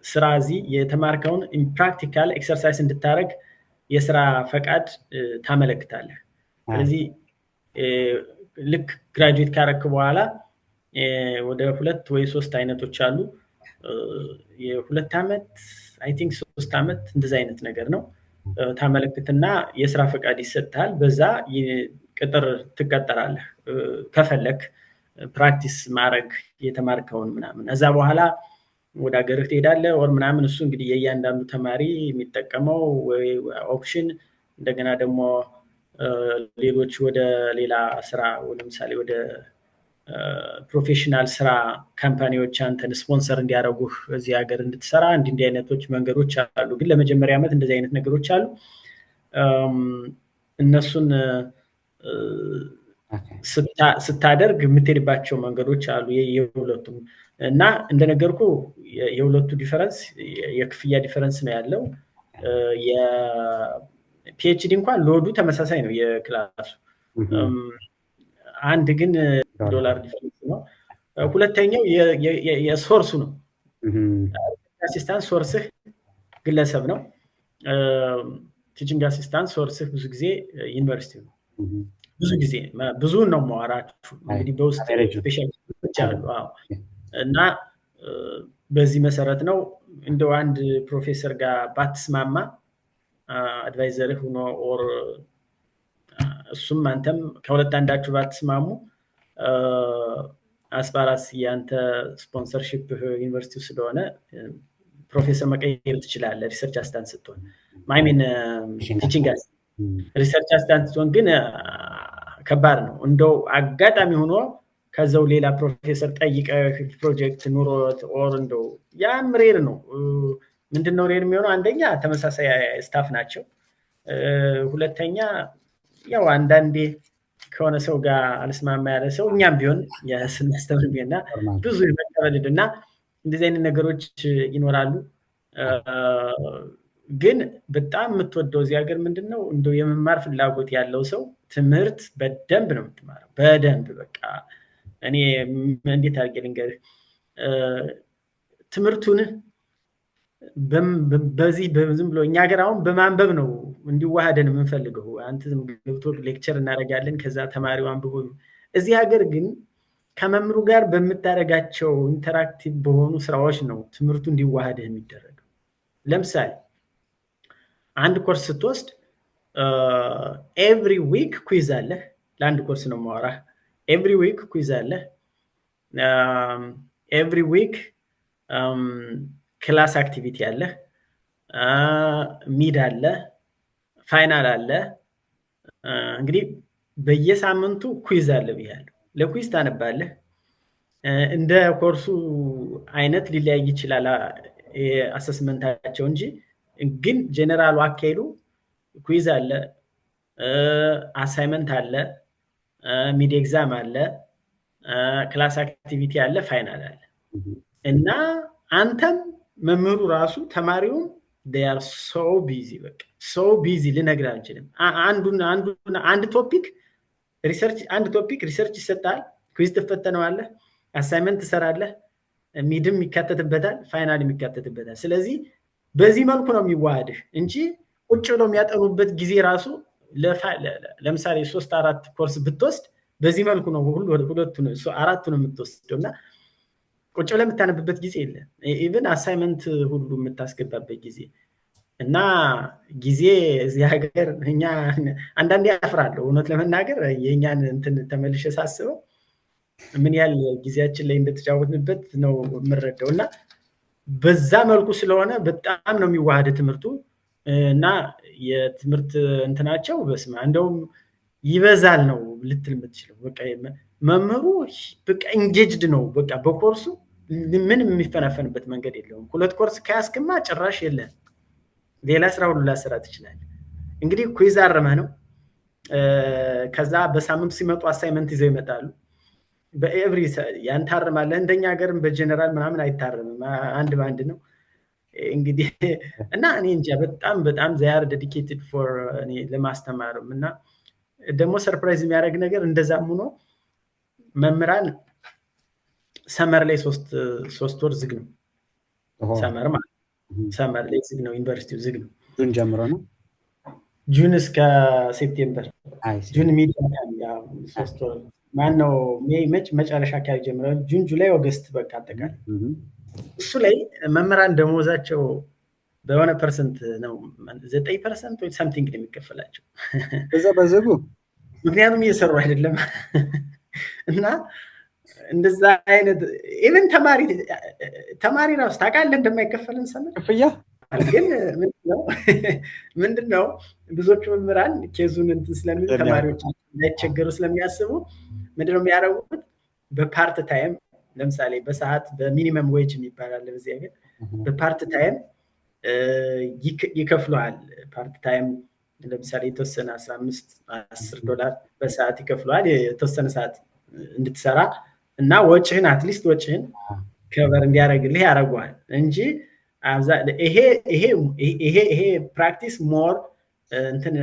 ስራ እዚህ የተማርከውን ፕራክቲካል ኤክሰርሳይዝ እንድታደረግ የስራ ፈቃድ ታመለክታለህ። ስለዚህ ልክ ግራጁዌት ካረክ በኋላ ወደ 2 ወይ 3 አይነቶች አሉ። የ2 ዓመት አይ ቲንክ 3 ዓመት እንደዚህ አይነት ነገር ነው። ታመለክትና የስራ ፈቃድ ይሰጥሃል። በዛ ቅጥር ትቀጠራለህ ከፈለክ ፕራክቲስ ማድረግ የተማርከውን ምናምን። እዛ በኋላ ወደ ሀገርህ ትሄዳለህ ወር ምናምን። እሱ እንግዲህ የእያንዳንዱ ተማሪ የሚጠቀመው ወይ ኦፕሽን፣ እንደገና ደግሞ ሌሎች ወደ ሌላ ስራ ለምሳሌ ወደ ፕሮፌሽናል ስራ ካምፓኒዎች አንተን ስፖንሰር እንዲያደርጉህ እዚህ ሀገር እንድትሰራ እንዲህ አይነቶች መንገዶች አሉ። ግን ለመጀመሪያ ዓመት እንደዚህ አይነት ነገሮች አሉ። እነሱን ስታደርግ የምትሄድባቸው መንገዶች አሉ የሁለቱም እና እንደነገርኩ የሁለቱ ዲፈረንስ የክፍያ ዲፈረንስ ነው ያለው። የፒኤችዲ እንኳን ሎዱ ተመሳሳይ ነው የክላሱ አንድ ግን $1 ዲፈረንስ ነው። ሁለተኛው የሶርሱ ነው። አሲስታንት ሶርስህ ግለሰብ ነው። ቲቺንግ አሲስታንት ሶርስህ ብዙ ጊዜ ዩኒቨርሲቲ ነው። ብዙ ነው ማወራችሁ እንግዲህ በውስጥ ስፔሻሊስቶች አሉ እና በዚህ መሰረት ነው እንደው አንድ ፕሮፌሰር ጋር ባትስማማ አድቫይዘርህ ሆኖ ኦር እሱም አንተም ከሁለት አንዳችሁ ባትስማሙ አስፓራስ ያንተ ስፖንሰርሺፕ ዩኒቨርሲቲው ስለሆነ ፕሮፌሰር መቀየር ትችላለህ ሪሰርች አሲስታንት ስትሆን ማይሚን ቲቺንግ ሪሰርች አሲስታንት ስትሆን ግን ከባድ ነው። እንደው አጋጣሚ ሆኖ ከዛው ሌላ ፕሮፌሰር ጠይቀህ ፕሮጀክት ኑሮት ኦር እንደው ያም ሬር ነው። ምንድነው ሬር የሚሆነው? አንደኛ ተመሳሳይ ስታፍ ናቸው። ሁለተኛ ያው አንዳንዴ ከሆነ ሰው ጋር አልስማማ ያለ ሰው እኛም ቢሆን ስናስተምር ቢሆንና ብዙ ይመጣልና እንደዚህ አይነት ነገሮች ይኖራሉ። ግን በጣም የምትወደው እዚህ ሀገር ምንድነው እንደው የመማር ፍላጎት ያለው ሰው ትምህርት በደንብ ነው የምትማረው። በደንብ በቃ እኔ እንዴት አድርጌ ልንገርህ ትምህርቱን በዚህ ዝም ብሎ እኛ ሀገር አሁን በማንበብ ነው እንዲዋሃደን የምንፈልገው። አንተ ዝም ገብቶ ሌክቸር እናደርጋለን ከዛ ተማሪው አንብቦ። እዚህ ሀገር ግን ከመምሩ ጋር በምታደርጋቸው ኢንተራክቲቭ በሆኑ ስራዎች ነው ትምህርቱ እንዲዋሃደህ የሚደረገው። ለምሳሌ አንድ ኮርስ ስትወስድ ኤቭሪ ዊክ ኩይዝ አለ። ለአንድ ኮርስ ነው የማወራህ። ኤቭሪ ዊክ ኩይዝ አለ። ኤቭሪ ዊክ ክላስ አክቲቪቲ አለ። ሚድ አለ። ፋይናል አለ። እንግዲህ በየሳምንቱ ኩይዝ አለ ብያለሁ። ለኩይዝ ታነባለህ። እንደ ኮርሱ አይነት ሊለያይ ይችላል አሰስመንታቸው እንጂ ግን ጀነራሉ አካሄዱ ኩይዝ አለ፣ አሳይመንት አለ፣ ሚድ ኤግዛም አለ፣ ክላስ አክቲቪቲ አለ፣ ፋይናል አለ እና አንተም መምህሩ ራሱ ተማሪውም they are so busy በቃ so busy ልነግርህ አልችልም። አንድ ቶፒክ ሪሰርች ይሰጣል፣ ኩይዝ ትፈተነዋለህ፣ አሳይመንት ትሰራለህ፣ ሚድም ይካተትበታል፣ ፋይናልም ይካተትበታል። ስለዚህ በዚህ መልኩ ነው የሚዋሃድህ እንጂ ቁጭ ብለው የሚያጠኑበት ጊዜ ራሱ ለምሳሌ 3-4 ኮርስ ብትወስድ በዚህ መልኩ ነው አራቱን የምትወስደው እና ቁጭ ብለህ የምታነብበት ጊዜ የለም። ኢቭን አሳይመንት ሁሉ የምታስገባበት ጊዜ እና ጊዜ እዚህ ሀገር እኛ አንዳንዴ ያፍራለሁ እውነት ለመናገር የእኛን እንትን ተመልሼ ሳስበው ምን ያህል ጊዜያችን ላይ እንደተጫወትንበት ነው የምረዳው። እና በዛ መልኩ ስለሆነ በጣም ነው የሚዋሃደ ትምህርቱ እና የትምህርት እንትናቸው በስማ እንደውም ይበዛል ነው ልትል የምትችለው። በቃ መምህሩ በቃ ኢንጌጅድ ነው በቃ በኮርሱ ምንም የሚፈናፈንበት መንገድ የለውም። 2 ኮርስ ከያስክማ ጭራሽ የለም ሌላ ስራ ሁሉ ላሰራ ትችላለህ። እንግዲህ ኩይዝ አርመህ ነው። ከዛ በሳምንቱ ሲመጡ አሳይመንት ይዘው ይመጣሉ። በኤቭሪ ያንተ አርማለህ። እንደኛ ሀገርም በጀነራል ምናምን አይታረምም፣ አንድ በአንድ ነው እንግዲህ እና እኔ እንጃ በጣም they are dedicated for እኔ ለማስተማርም እና ደግሞ ሰርፕራይዝ የሚያደርግ ነገር እንደዛም ሆኖ መምህራን ሰመር ላይ 3 ወር ዝግ ነው። ሰመር ማለት ሰመር ላይ ዝግ ነው፣ ዩኒቨርሲቲው ዝግ ነው። ጁን ጀምሮ ነው። ጁን እስከ ሴፕቴምበር ጁን ሚዲያ ያው 3 ወር ማነው መጨረሻ አካባቢ ጀምሮ ጁን፣ ጁላይ፣ ኦገስት በቃ አጠቃላይ እሱ ላይ መምህራን ደሞዛቸው በሆነ ፐርሰንት ነው 9% ወይ ሳምቲንግ ነው የሚከፈላቸው በዛ በዘጉ ምክንያቱም እየሰሩ አይደለም እና እንደዛ አይነት ኢቭን ተማሪ ራሱ ታውቃለህ እንደማይከፈልን ሰምተህ ክፍያ ግን ምንድነው ብዙዎቹ መምህራን ኬዙን እንትን ስለሚሉ ተማሪዎች እንዳይቸገሩ ስለሚያስቡ ምንድነው የሚያደርጉት በፓርት ታይም ለምሳሌ በሰዓት በሚኒመም ዌጅ የሚባላል በዚህ ሀገር በፓርት ታይም ይከፍሉሃል። ፓርት ታይም ለምሳሌ የተወሰነ 15 $10 በሰዓት ይከፍለዋል የተወሰነ ሰዓት እንድትሰራ እና ወጪህን አትሊስት ወጪህን ከቨር እንዲያደርግልህ ያደርገዋል እንጂ ይሄ ፕራክቲስ ሞር እንትን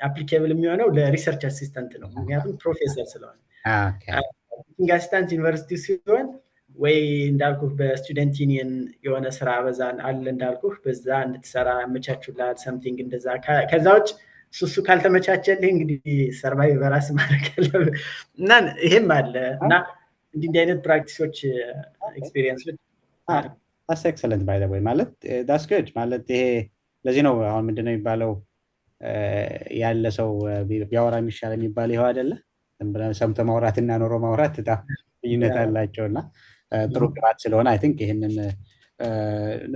አፕሊኬብል የሚሆነው ለሪሰርች አሲስታንት ነው። ምክንያቱም ፕሮፌሰር ስለሆነ ቲችንግ አሲስታንት ዩኒቨርሲቲ ሲሆን ወይ እንዳልኩህ በስቱደንት ዩኒየን የሆነ ስራ በዛ አለ እንዳልኩህ በዛ እንድትሰራ ያመቻቹልሃል ሰምቲንግ እንደዛ። ከዛ ውጭ እሱ ካልተመቻቸልህ እንግዲህ ሰርቫይቭ በራስ ማድረግ አለብህ እና ይሄም አለ እና እንዲህ አይነት ፕራክቲሶች ኤክስፒሪየንሶች that's excellent by the way ማለት that's good ማለት ይሄ ለዚህ ነው አሁን ምንድነው የሚባለው ያለ ሰው ቢያወራ የሚሻል የሚባል ይሄው አይደለ ሰምቶ ማውራትና ኖሮ ማውራት ልዩነት አላቸውና ጥሩ ግባት ስለሆነ አይ ቲንክ ይሄንን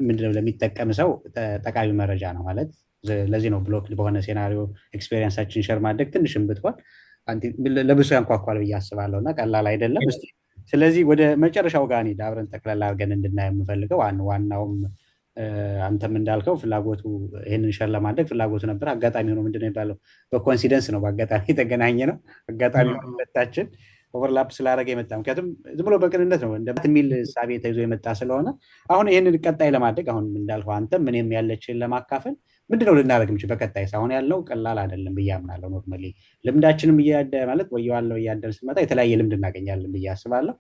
ምንድነው ለሚጠቀም ሰው ጠቃሚ መረጃ ነው ማለት ለዚህ ነው ብሎክ በሆነ ሴናሪዮ ኤክስፒሪየንሳችን ሼር ማድረግ ትንሽም ብትሆን ለብዙ ያንኳኳል ብዬ አስባለሁና ቀላል አይደለም። ስለዚህ ወደ መጨረሻው ጋር እንሂድ አብረን ጠቅላላ አድርገን እንድናየው የምፈልገው ዋናውም አንተም እንዳልከው ፍላጎቱ ይሄንን ሼር ለማድረግ ፍላጎቱ ነበር። አጋጣሚ ሆኖ ምንድነው የሚባለው በኮንሲደንስ ነው በአጋጣሚ የተገናኘ ነው። አጋጣሚ ሁለታችን ኦቨርላፕ ስላደረገ የመጣ ምክንያቱም ዝም ብሎ በቅንነት ነው እንደሚል ሳቤ ተይዞ የመጣ ስለሆነ አሁን ይሄንን ቀጣይ ለማድረግ አሁን እንዳልከው አንተም ምንም ያለችን ለማካፈል ምንድነው ልናደርግ እንጂ በቀጣይ ሳይሆን ያለው ቀላል አይደለም ብዬ አምናለሁ። ኖርማሊ ልምዳችንም ማለት ወየዋለው እያደር ስመጣ የተለያየ ልምድ እናገኛለን ብዬ አስባለሁ።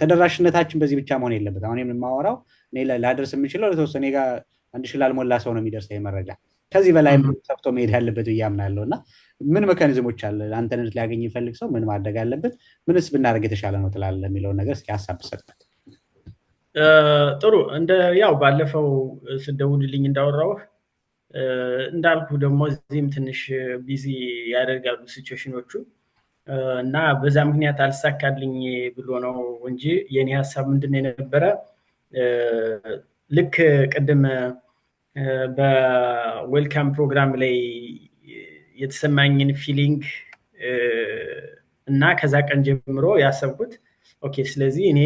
ተደራሽነታችን በዚህ ብቻ መሆን የለበትም። አሁን የምንማወራው እኔ ላደርስ የምንችለው ለተወሰነ ጋር አንድ ሺህ ላልሞላ ሰው ነው የሚደርሰው መረጃ ከዚህ በላይ ሰፍቶ መሄድ ያለበት ብዬ አምናለሁና ምን ሜካኒዝሞች አለ አንተን ሊያገኝ ይፈልግ ሰው ምን ማድረግ አለበት ምንስ ብናደርግ የተሻለ ነው ትላለህ የሚለውን ነገር እስኪ ሐሳብ ሰጥበት። ጥሩ እንደ ያው ባለፈው ስደውልልኝ እንዳወራው እንዳልኩ ደግሞ እዚህም ትንሽ ቢዚ ያደርጋሉ ሲቹዌሽኖቹ እና በዛ ምክንያት አልሳካልኝ ብሎ ነው እንጂ የኔ ሐሳብ ምንድነው የነበረ ልክ ቅድም በዌልካም ፕሮግራም ላይ የተሰማኝን ፊሊንግ እና ከዛ ቀን ጀምሮ ያሰብኩት ኦኬ ስለዚህ እኔ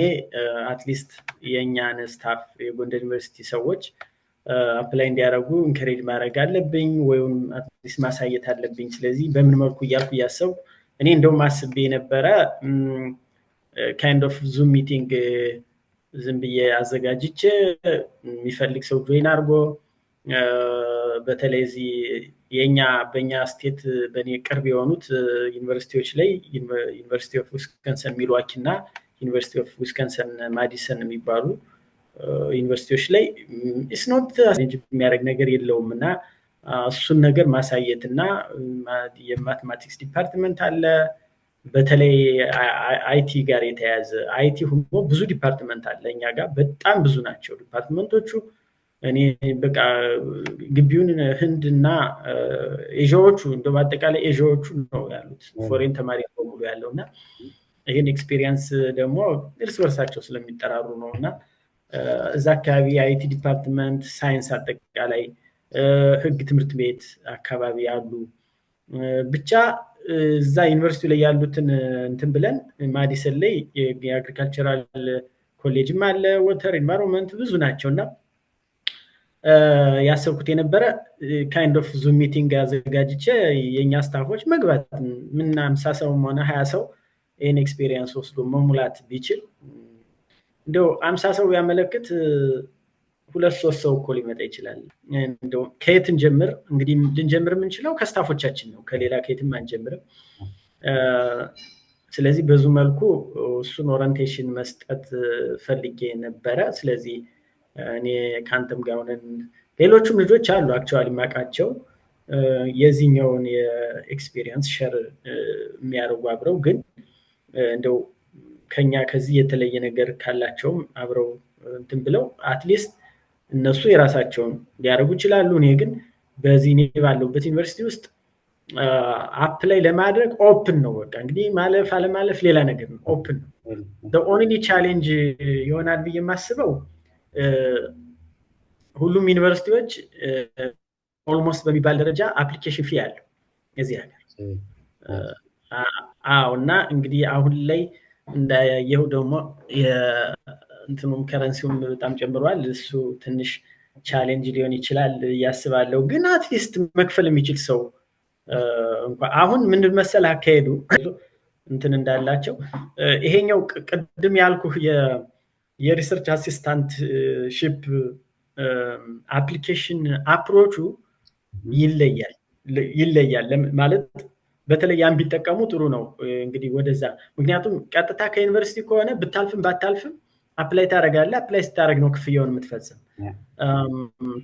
አትሊስት የኛን ስታፍ የጎንደር ዩኒቨርሲቲ ሰዎች አፕላይ እንዲያደርጉ ኢንከሬጅ ማድረግ አለብኝ ወይም አትሊስት ማሳየት አለብኝ። ስለዚህ በምን መልኩ እያልኩ እያሰብኩ እኔ እንደውም አስቤ ነበረ ካይንድ ኦፍ ዙም ሚቲንግ ዝም ብዬ አዘጋጅቼ የሚፈልግ ሰው ጆይን አድርጎ በተለይ እዚህ በእኛ ስቴት በእኔ ቅርብ የሆኑት ዩኒቨርሲቲዎች ላይ ዩኒቨርሲቲ ኦፍ ዊስከንሰን ሚልዋኪ እና ዩኒቨርሲቲ ኦፍ ዊስከንሰን ማዲሰን የሚባሉ ዩኒቨርሲቲዎች ላይ ኢስኖት የሚያደርግ ነገር የለውም እና እሱን ነገር ማሳየት እና የማቴማቲክስ ዲፓርትመንት አለ በተለይ አይቲ ጋር የተያዘ አይቲ ሁሉ ብዙ ዲፓርትመንት አለ እኛ ጋር በጣም ብዙ ናቸው ዲፓርትመንቶቹ። እኔ በቃ ግቢውን ህንድና ኤዥያዎቹ እንደው በአጠቃላይ ኤዥያዎቹ ነው ያሉት ፎሬን ተማሪ በሙሉ ያለውና ይሄን ኤክስፒሪየንስ ደግሞ እርስ በርሳቸው ስለሚጠራሩ ነውና እዛ አካባቢ አይቲ ዲፓርትመንት ሳይንስ አጠቃላይ ህግ ትምህርት ቤት አካባቢ ያሉ ብቻ እዛ ዩኒቨርሲቲ ላይ ያሉትን እንትን ብለን ማዲሰን ላይ የአግሪካልቸራል ኮሌጅም አለ ወተር ኢንቫይሮንመንት ብዙ ናቸውና ያሰብኩት የነበረ ካይንድ ኦፍ ዙም ሚቲንግ አዘጋጅቼ የኛ ስታፎች መግባት ምን 50 ሰው ሆነ 20 ሰው ይሄን ኤክስፒሪየንስ ወስዶ መሙላት ቢችል እንደው 50 ሰው ያመለክት 2-3 ሰው እኮ ሊመጣ ይችላል። እንደው ከየትን ጀምር እንግዲህ ልንጀምር የምንችለው ከስታፎቻችን ነው ከሌላ ከየትም አንጀምርም። ስለዚህ በዙ መልኩ እሱን ኦሪንቴሽን መስጠት ፈልጌ ነበረ። ስለዚህ እኔ ካንተም ጋር ሆነን ሌሎችም ልጆች አሉ አክቹአሊ ማቃቸው የዚህኛውን የኤክስፒሪየንስ ሼር የሚያደርጉ አብረው ግን እንደው ከኛ ከዚህ የተለየ ነገር ካላቸውም አብረው እንትን ብለው አትሊስት እነሱ የራሳቸውን ሊያደርጉ ይችላሉ። እኔ ግን በዚህ እኔ ባለሁበት ዩኒቨርሲቲ ውስጥ አፕላይ ለማድረግ ኦፕን ነው። በቃ እንግዲህ ማለፍ አለማለፍ ሌላ ነገር ነው። ኦፕን ነው። the only challenge ይሆናል ብዬ የማስበው ሁሉም ዩኒቨርሲቲዎች ኦልሞስት በሚባል ደረጃ አፕሊኬሽን ፊ ያለው እዚህ ሀገር እና እንግዲህ አሁን ላይ እንዳየው ደግሞ እንትኑም ከረንሲውም በጣም ጨምሯል። እሱ ትንሽ ቻሌንጅ ሊሆን ይችላል ያስባለሁ። ግን አትሊስት መክፈል የሚችል ሰው እንኳን አሁን ምንድን መሰለህ አካሄዱ እንትን እንዳላቸው ይሄኛው ቅድም ያልኩህ የሪሰርች አሲስታንት ሺፕ አፕሊኬሽን አፕሮቹ ይለያል ማለት በተለይ ያን ቢጠቀሙ ጥሩ ነው። እንግዲህ ወደዛ ምክንያቱም ቀጥታ ከዩኒቨርሲቲ ከሆነ ብታልፍም ባታልፍም አፕላይ ታደርጋለህ። አፕላይ ስታደርግ ነው ክፍያውን የምትፈጽም።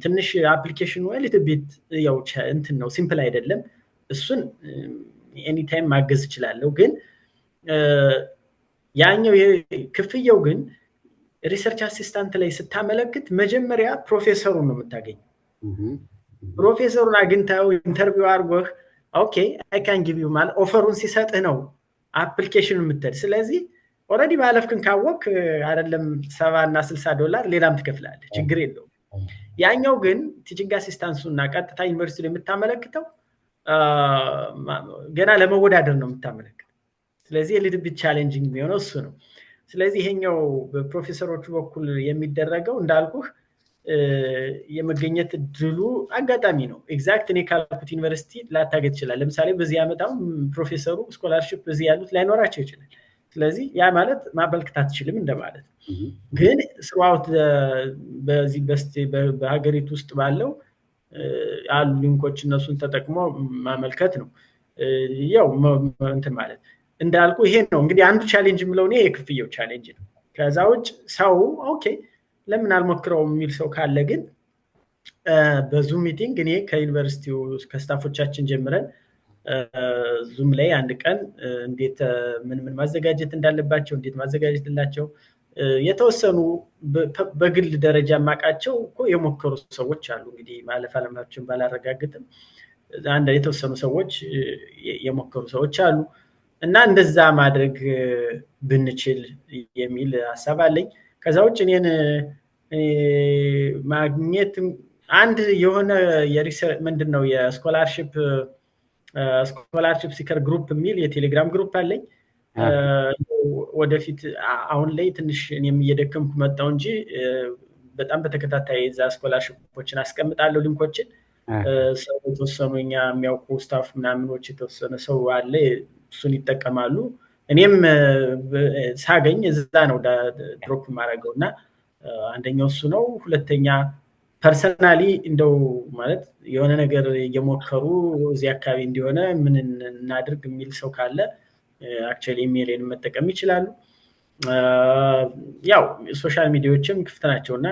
ትንሽ አፕሊኬሽኑ ቤት ያው እንትን ነው፣ ሲምፕል አይደለም። እሱን ኤኒታይም ማገዝ እችላለሁ። ግን ያኛው ክፍያው ግን ሪሰርች አሲስታንት ላይ ስታመለክት መጀመሪያ ፕሮፌሰሩን ነው የምታገኘው። ፕሮፌሰሩን አግኝተው ኢንተርቪው አድርጎህ ኦኬ አይ ካን ጊቭ ዩ ማለት ኦፈሩን ሲሰጥህ ነው አፕሊኬሽን የምትሄድ። ስለዚህ ኦልሬዲ ማለፍክን ካወቅ አይደለም $70 እና $60 ሌላም ትከፍላለህ፣ ችግር የለውም። ያኛው ግን ቲቺንግ አሲስታንሱና ቀጥታ ዩኒቨርሲቲ ላይ የምታመለክተው ገና ለመወዳደር ነው የምታመለክተው። ስለዚህ የሊትል ቢት ቻሌንጂንግ የሚሆነው እሱ ነው። ስለዚህ ይሄኛው በፕሮፌሰሮቹ በኩል የሚደረገው እንዳልኩህ የመገኘት ድሉ አጋጣሚ ነው። ኤግዛክት እኔ ካልኩት ዩኒቨርሲቲ ላታገኝ ይችላል። ለምሳሌ በዚህ ዓመት አሁን ፕሮፌሰሩ ስኮላርሺፕ በዚህ ያሉት ላይኖራቸው ይችላል። ስለዚህ ያ ማለት ማበልከት አትችልም እንደማለት ነው። ግን ስሩአውት በዚህ በሀገሪቱ ውስጥ ባለው አሉ ሊንኮች እነሱን ተጠቅሞ ማመልከት ነው። ያው እንትን ማለት እንዳልኩ ይሄ ነው እንግዲህ አንዱ ቻሌንጅ የምለው እኔ የክፍያው ቻሌንጅ ነው። ከዛ ውጭ ሰው ኦኬ ለምን አልሞክረውም የሚል ሰው ካለ ግን በዙም ሚቲንግ እኔ ከዩኒቨርሲቲው ከስታፎቻችን ጀምረን ዙም ላይ አንድ ቀን እንዴት ምን ማዘጋጀት እንዳለባቸው እንዴት ማዘጋጀትላቸው የተወሰኑ በግል ደረጃ ማቃቸው እኮ የሞከሩ ሰዎች አሉ። እንግዲህ ማለፍ አለማችን ባላረጋግጥም አንድ የተወሰኑ ሰዎች የሞከሩ ሰዎች አሉ እና እንደዛ ማድረግ ብንችል የሚል ሐሳብ አለኝ። ከዛ ውጭ እኔን ማግኘት አንድ የሆነ የሪሰርች ምንድነው የስኮላርሺፕ ሲከር ግሩፕ የሚል የቴሌግራም ግሩፕ አለኝ። ወደፊት አሁን ላይ ትንሽ እኔም እየደከምኩ መጣሁ እንጂ በጣም በተከታታይ እዛ ስኮላርሺፖችን አስቀምጣለሁ ሊንኮችን። ሰው የተወሰኑ እኛ የሚያውቁ ስታፍ ምናምኖች የተወሰነ ሰው አለ እሱን ይጠቀማሉ። እኔም ሳገኝ እዛ ነው ድሮፕ ማድረገው እና አንደኛው እሱ ነው። ሁለተኛ ፐርሰናሊ እንደው ማለት የሆነ ነገር እየሞከሩ እዚህ አካባቢ እንዲሆነ ምን እናድርግ የሚል ሰው ካለ አክቹዋሊ ኢሜይልን መጠቀም ይችላሉ። ያው ሶሻል ሚዲያዎችም ክፍት ናቸውና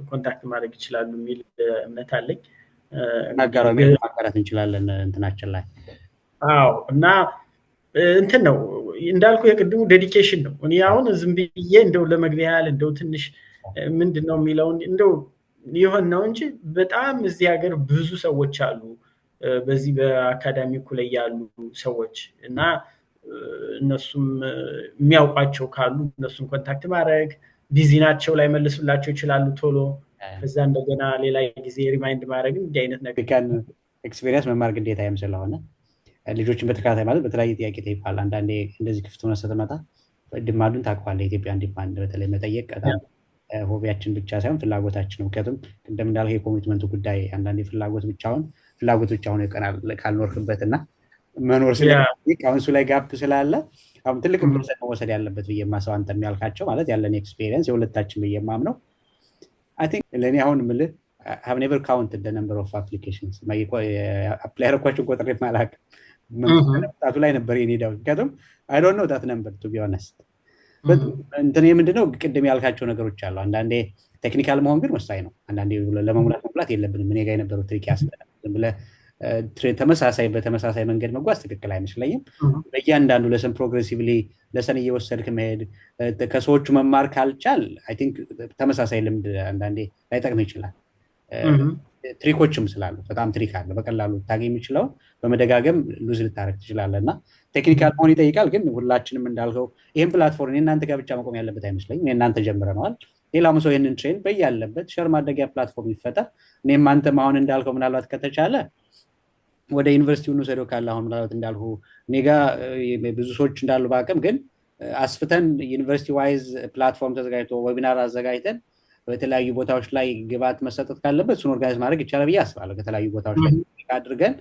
ኮንታክት ማድረግ ይችላሉ የሚል እምነት አለኝ። ማጋራት እንችላለን እንትናችን ላይ። አዎ እና እንትን ነው እንዳልኩ የቅድሙ ዴዲኬሽን ነው። እኔ አሁን ዝም ብዬ እንደው ለመግቢያ ያህል እንደው ትንሽ ምንድነው የሚለውን እንደው ይሆን ነው እንጂ በጣም እዚህ ሀገር ብዙ ሰዎች አሉ በዚህ በአካዳሚኩ ላይ ያሉ ሰዎች እና እነሱም የሚያውቋቸው ካሉ እነሱን ኮንታክት ማድረግ ቢዚ ናቸው ላይ መልሱላቸው ይችላሉ ቶሎ። ከዛ እንደገና ሌላ ጊዜ ሪማይንድ ማድረግ እንዲህ አይነት ነገር ኤክስፒሪየንስ መማር ግዴታም ስለሆነ ልጆችን በተከታታይ ማለት በተለያየ ጥያቄ ተይፋል። አንዳንዴ እንደዚህ ክፍት ሆነ ስትመጣ ድማዱን ታውቀዋለህ። የኢትዮጵያን ዲማንድ በተለይ መጠየቅ በጣም ሆቢያችን ብቻ ሳይሆን ፍላጎታችን ነው። ምክንያቱም እንደምናልከው የኮሚትመንቱ ጉዳይ አንዳንዴ ፍላጎት ብቻውን ይቀናል ካልኖርክበት እና መኖር ስለሚጠይቅ አሁን እሱ ላይ ጋፕ ስላለ አሁን ትልቅ ፕሮሰስ መወሰድ ያለበት ብዬ የማስበው አንተ የሚያልካቸው ማለት ያለን ኤክስፒሪየንስ የሁለታችን ብዬ የማምነው አይ ቲንክ ለእኔ አሁን የምልህ have never counted the number of applications apply ያደረኳቸው ቁጥር ማላቅ መምጣቱ ላይ ነበር የኔ ዳው ምክንያቱም I don't know that number to be honest but እንትን ምንድነው ቅድም ያልካቸው ነገሮች አሉ። አንዳንዴ ቴክኒካል መሆን ግን ወሳኝ ነው። አንዳንዴ ለመሙላት የለብንም። እኔ ጋር የነበረው ትሪክ ያስፈልጋል ብለህ በተመሳሳይ መንገድ መጓዝ ትክክል አይመስለኝም። በእያንዳንዱ ለሰን ፕሮግሬሲቭሊ ለሰን እየወሰድክ መሄድ ከሰዎቹ መማር ካልቻል አይ ቲንክ ተመሳሳይ ልምድ አንዳንዴ ላይጠቅም ይችላል። ትሪኮችም ስላሉ በጣም ትሪክ አለ በቀላሉ ታገኝ የሚችለው በመደጋገም ሉዝ ልታረግ ትችላለህ እና ቴክኒካል መሆን ይጠይቃል። ግን ሁላችንም እንዳልከው ይሄን ፕላትፎርም እናንተ ጋር ብቻ መቆም ያለበት አይመስለኝም። እናንተ ጀምረናል። ሌላም ሰው ይሄንን ትሬን በያለበት ሼር ማድረጊያ ፕላትፎርም ይፈጠር። እኔም አንተም አሁን እንዳልከው ምናልባት ከተቻለ ወደ ዩኒቨርሲቲው ነው ሰደው ካለ አሁን ምናልባት እንዳልኩ እኔ ጋር ብዙ ሰዎች እንዳሉ ባቀም ግን አስፍተን ዩኒቨርሲቲ ዋይዝ ፕላትፎርም ተዘጋጅቶ ዌቢናር አዘጋጅተን በተለያዩ ቦታዎች ላይ ግብዓት መሰጠት ካለበት እሱን ኦርጋናይዝ ማድረግ ይቻላል ብዬ አስባለሁ። ከተለያዩ ቦታዎች ላይ አድርገን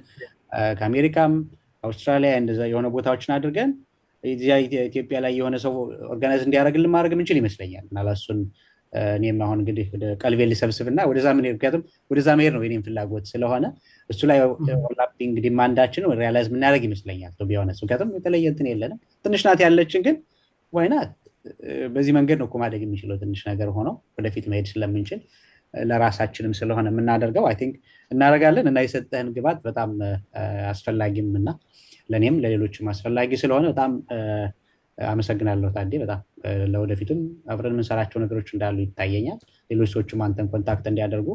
ከአሜሪካም አውስትራሊያ እንደዛ የሆነ ቦታዎችን አድርገን ኢትዮጵያ ላይ የሆነ ሰው ኦርጋናይዝ እንዲያደርግልን ማድረግ የምንችል ይመስለኛል። እና ለእሱን እኔም አሁን እንግዲህ ወደ ቀልቤን ልሰብስብና ወደዛ ምክንያቱም ወደዛ መሄድ ነው የኔም ፍላጎት ስለሆነ እሱ ላይ ኦቨርላፒንግ ዲማንዳችን ሪያላይዝ የምናደርግ ይመስለኛል። ቢሆነ ምክንያቱም የተለየ እንትን የለንም። ትንሽ ናት ያለችን ግን ዋይናት በዚህ መንገድ ነው እኮ ማደግ የሚችለው ትንሽ ነገር ሆኖ ወደፊት መሄድ ስለምንችል ለራሳችንም ስለሆነ የምናደርገው አይ ቲንክ እናደርጋለን። እና የሰጠህን ግብዓት በጣም አስፈላጊም እና ለእኔም ለሌሎችም አስፈላጊ ስለሆነ በጣም አመሰግናለሁ ታዴ። በጣም ለወደፊቱም አብረን የምንሰራቸው ነገሮች እንዳሉ ይታየኛል። ሌሎች ሰዎችም አንተን ኮንታክት እንዲያደርጉ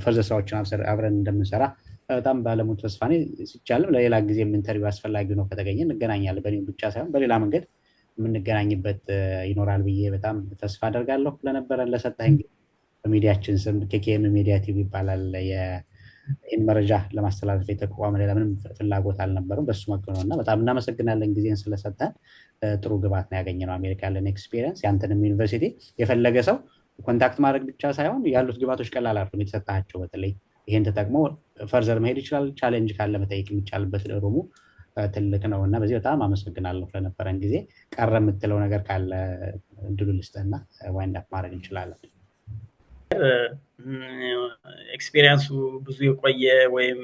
ፈርዘር ስራዎችን አብረን እንደምንሰራ በጣም ባለሙሉ ተስፋ ነኝ። ሲቻልም ለሌላ ጊዜ ኢንተርቪው አስፈላጊ ነው ከተገኘ እንገናኛለን። በእኔም ብቻ ሳይሆን በሌላ መንገድ የምንገናኝበት ይኖራል ብዬ በጣም ተስፋ አደርጋለሁ። ለነበረን ለሰጠኸኝ በሚዲያችን ስም ኬኬኤም ሚዲያ ቲቪ ይባላል። ይህን መረጃ ለማስተላለፍ የተቋቋመ ሌላ ምንም ፍላጎት አልነበረም። በሱ መልኩ ነው እና በጣም እናመሰግናለን ጊዜን ስለሰጠን። ጥሩ ግብዓት ነው ያገኘነው። አሜሪካ ያለን ኤክስፒሪየንስ ያንተንም ዩኒቨርሲቲ የፈለገ ሰው ኮንታክት ማድረግ ብቻ ሳይሆን ያሉት ግብዓቶች ቀላል አይደሉም የተሰጣቸው። በተለይ ይህን ተጠቅሞ ፈርዘር መሄድ ይችላል። ቻሌንጅ ካለ መጠየቅ የሚቻልበት ሩሙ ትልቅ ነው እና በዚህ በጣም አመሰግናለሁ ለነበረን ጊዜ። ቀረ የምትለው ነገር ካለ እድሉ ልስጥህና ዋይንድ አፕ ማድረግ እንችላለን። ኤክስፒሪየንሱ ብዙ የቆየ ወይም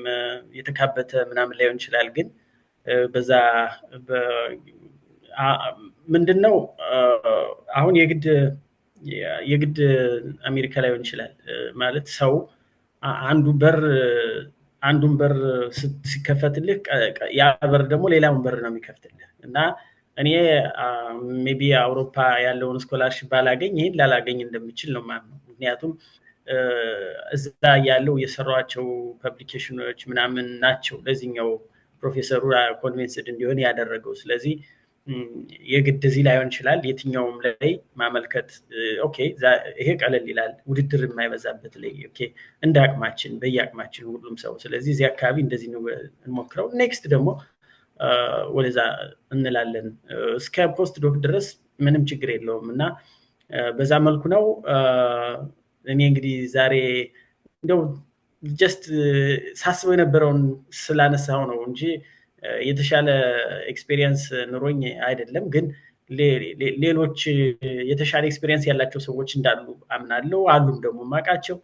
የተካበተ ምናምን ላይሆን ይችላል። ግን በዛ ምንድነው አሁን የግድ አሜሪካ ላይሆን ይችላል ማለት ሰው አንዱን በር ሲከፈትልህ ያ በር ደግሞ ሌላውን በር ነው የሚከፍትልህ እና እኔ ሜቢ አውሮፓ ያለውን ስኮላርሺፕ ባላገኝ ይሄን ላላገኝ እንደምችል ነው ማለት ነው። ምክንያቱም እዛ ያለው የሰሯቸው ፐብሊኬሽኖች ምናምን ናቸው ለዚህኛው ፕሮፌሰሩ ኮንቪንስድ እንዲሆን ያደረገው። ስለዚህ የግድ እዚህ ላይሆን ይችላል የትኛውም ላይ ማመልከት ኦኬ ይሄ ቀለል ይላል ውድድር የማይበዛበት ላይ ኦኬ እንደ አቅማችን በየአቅማችን ሁሉም ሰው ስለዚህ እዚህ አካባቢ እንደዚህ ነው እንሞክረው ኔክስት ደግሞ ወደዛ እንላለን እስከ ፖስት ዶክ ድረስ ምንም ችግር የለውም እና በዛ መልኩ ነው። እኔ እንግዲህ ዛሬ እንደው ጀስት ሳስበው የነበረውን ስላነሳው ነው እንጂ የተሻለ ኤክስፒሪየንስ ኑሮኝ አይደለም። ግን ሌሎች የተሻለ ኤክስፒሪየንስ ያላቸው ሰዎች እንዳሉ አምናለሁ አሉም ደግሞ ማቃቸው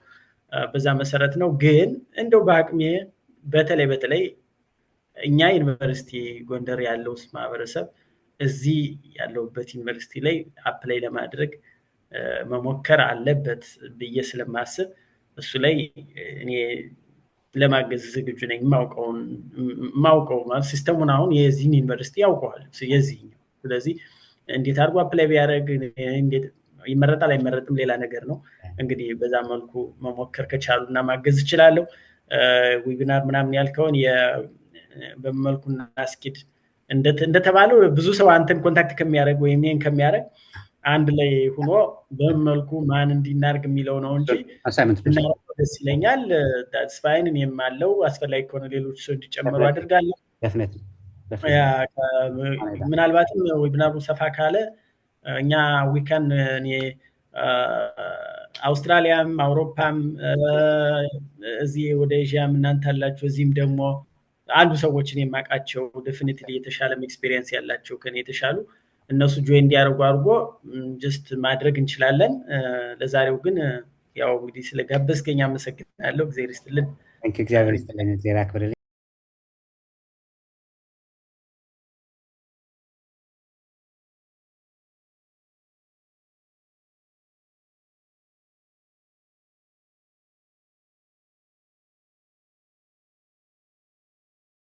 በዛ መሰረት ነው። ግን እንደው በአቅሜ በተለይ እኛ ዩኒቨርሲቲ ጎንደር ያለው ማህበረሰብ እዚህ ያለውበት ዩኒቨርሲቲ ላይ አፕላይ ለማድረግ መሞከር አለበት ብዬ ስለማስብ እሱ ላይ እኔ ለማገዝ ዝግጁ ነኝ። ማውቀው ማለት ሲስተሙን አሁን የዚህን ዩኒቨርሲቲ ያውቀዋል የዚህኛው። ስለዚህ እንዴት አድርጎ አፕላይ ቢያደርግ እንዴት ይመረጣል አይመረጥም ሌላ ነገር ነው። እንግዲህ በዛ መልኩ መሞከር ከቻሉና ማገዝ ይችላልው። ዌቢናር ምናምን ያልከውን በመልኩ እናስኪድ እንደተባለው ብዙ ሰው አንተን ኮንታክት ከሚያደርግ ወይም እኔን ከሚያደርግ አንድ ላይ ሆኖ በመልኩ ማን እንዲናርግ የሚለው ነው እንጂ ደስ ይለኛል። ዳትስ ፋይን። እኔም አለው አስፈላጊ ከሆነ ሌሎች ሰው እንዲጨምሩ አድርጋለሁ። ምናልባትም ዌቢናሩ ሰፋ ካለ እኛ ዊካን እኔ አውስትራሊያም አውሮፓም እዚህ ወደ ኤዥያም እናንተ አላችሁ እዚህም ደግሞ አንዱ ሰዎችን የማቃቸው ዴፊኒትሊ የተሻለም ኤክስፒሪየንስ ያላቸው ከኔ የተሻሉ እነሱ ጆይን እንዲያደርጉ አድርጎ ጀስት ማድረግ እንችላለን። ለዛሬው ግን ያው እንግዲህ ስለጋበዝከኝ አመሰግናለሁ። እግዚአብሔር ይስጥልን። እግዚአብሔር ይስጥልን። እግዚአብሔር ያክብርልኝ።